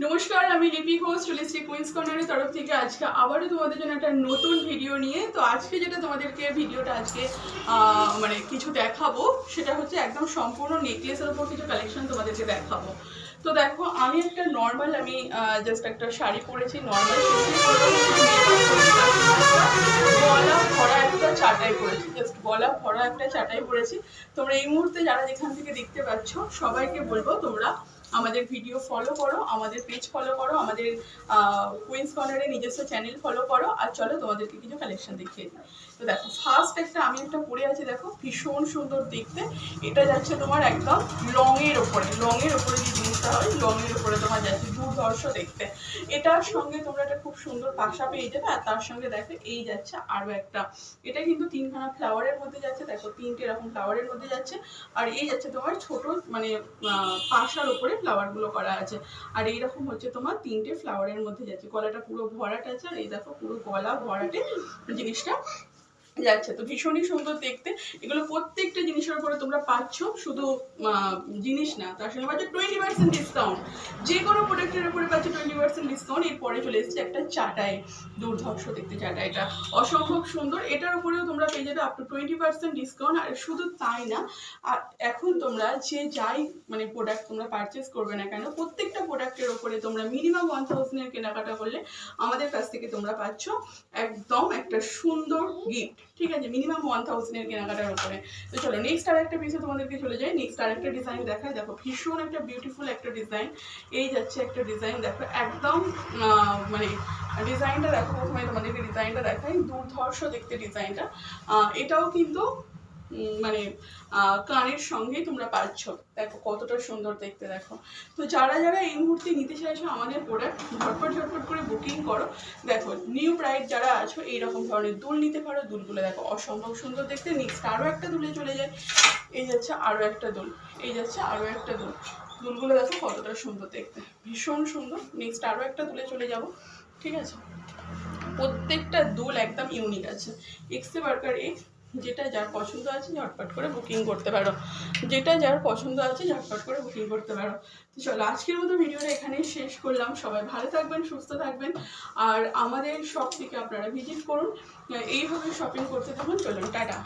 নমস্কার, আমি লিপি ঘোষ চলেছি কুইন্স কর্নারের তরফ থেকে আজকে আবারও তোমাদের জন্য একটা নতুন ভিডিও নিয়ে। তো আজকে যেটা তোমাদেরকে ভিডিওটা আজকে মানে কিছু দেখাবো, সেটা হচ্ছে একদম সম্পূর্ণ নেকলেসের উপর কিছু কালেকশন তোমাদেরকে দেখাবো। তো দেখো, আমি একটা নর্মাল জাস্ট একটা শাড়ি পরেছি, নর্মাল গলা ভরা একটা চাটাই পরেছি, জাস্ট গলা ভরা একটা চাটাই পরেছি। তোমরা এই মুহূর্তে যারা যেখান থেকে দেখতে পাচ্ছ সবাইকে বলবো তোমরা আমাদের ভিডিও ফলো করো, আমাদের পেজ ফলো করো, আমাদের কুইন্স কর্নারের নিজস্ব চ্যানেল ফলো করো। আর চলো তোমাদেরকে কিছু কালেকশন দেখিয়ে দিই। তো দেখো, ফার্স্ট আমি একটা পরে আছি, দেখো ভীষণ সুন্দর দেখতে। এটা যাচ্ছে তোমার একদম লংয়ের ওপরে যে জিনিসটা হয়, লংয়ের ওপরে তোমার যাচ্ছে, দুর্ধর্ষ দেখতে। এটার সঙ্গে তোমরা একটা খুব সুন্দর পাশা পেয়ে যাবে। আর তার সঙ্গে দেখো এই যাচ্ছে আরো একটা, এটা কিন্তু তিনখানা ফ্লাওয়ারের মধ্যে যাচ্ছে, দেখো তিনটে এরকম ফ্লাওয়ারের মধ্যে যাচ্ছে। আর এই যাচ্ছে তোমার ছোট মানে পাশার ওপরে ফ্লাওয়ার গুলো করা আছে। আর এইরকম হচ্ছে তোমার তিনটে ফ্লাওয়ারের মধ্যে যাচ্ছে, গলাটা পুরো ভরাট আছে। আর এই দেখো পুরো গলা ভরাটে জিনিসটা যাচ্ছে। তো ভীষণই সুন্দর দেখতে। এগুলো প্রত্যেকটা জিনিসের উপরে তোমরা পাচ্ছ, শুধু জিনিস না, তার সঙ্গে পাচ্ছ 20% ডিসকাউন্ট। যে কোনো প্রোডাক্টের উপরে পাচ্ছ 20% ডিসকাউন্ট। এরপরে চলে এসেছে একটা চাটাই, দুর্ধর্ষ দেখতে চাটাইটা অসম্ভব সুন্দর। এটার উপরেও তোমরা পেয়ে যাবে আপ টু 20% ডিসকাউন্ট। আর শুধু তাই না, আর এখন তোমরা যে যাই মানে প্রোডাক্ট তোমরা পারচেস করবে না কেন, প্রত্যেকটা প্রোডাক্টের উপরে তোমরা মিনিমাম 1000 এর কেনাকাটা করলে আমাদের কাছ থেকে তোমরা পাচ্ছ একদম একটা সুন্দর গিফট। ঠিক আছে, মিনিমাম 1000 এর কেনাকাটার উপরে। তো চলো নেক্সট আর একটা পিসে তোমাদেরকে চলে যাই। নেক্সট আর একটা ডিজাইন দেখায়, দেখো ভীষণ একটা বিউটিফুল একটা ডিজাইন। এই যাচ্ছে একটা ডিজাইন, দেখো একদম মানে ডিজাইনটা দেখো, প্রথমে তোমাদেরকে ডিজাইনটা দেখাই, দুর্ধর্ষ দেখতে ডিজাইনটা। এটাও কিন্তু মানে কানের সঙ্গে তোমরা পাচ্ছ, দেখো কতটা সুন্দর দেখতে। দেখো, তো যারা যারা এই মুহূর্তে নিতে চাইছো আমাদের প্রোডাক্ট, ঝটপট করে বুকিং করো। দেখো নিউ ব্রাইড যারা আছো এইরকম ধরনের দুল নিতে পারো। দুলগুলো দেখো অসম্ভব সুন্দর দেখতে। নেক্সট আরও একটা দুলে চলে যায়, এই যাচ্ছে আরও একটা দুল, এই যাচ্ছে আরও একটা দুল। দুলগুলো দেখো কতটা সুন্দর দেখতে, ভীষণ সুন্দর। নেক্সট আরও একটা দুলে চলে যাব। ঠিক আছে, প্রত্যেকটা দুল একদম ইউনিক আছে। এক্সে বার্কার এক্স, যেটা যার পছন্দ আছে ঝটপট করে বুকিং করতে পারো, যেটা যার পছন্দ আছে ঝটপট করে বুকিং করতে পারো। তো চলো আজকের মতো ভিডিওটা এখানেই শেষ করলাম। সবাই ভালো থাকবেন, সুস্থ থাকবেন। আর আমাদের শপ থেকে আপনারা ভিজিট করুন, এইভাবে শপিং করতে থাকুন। চলুন, টাটা।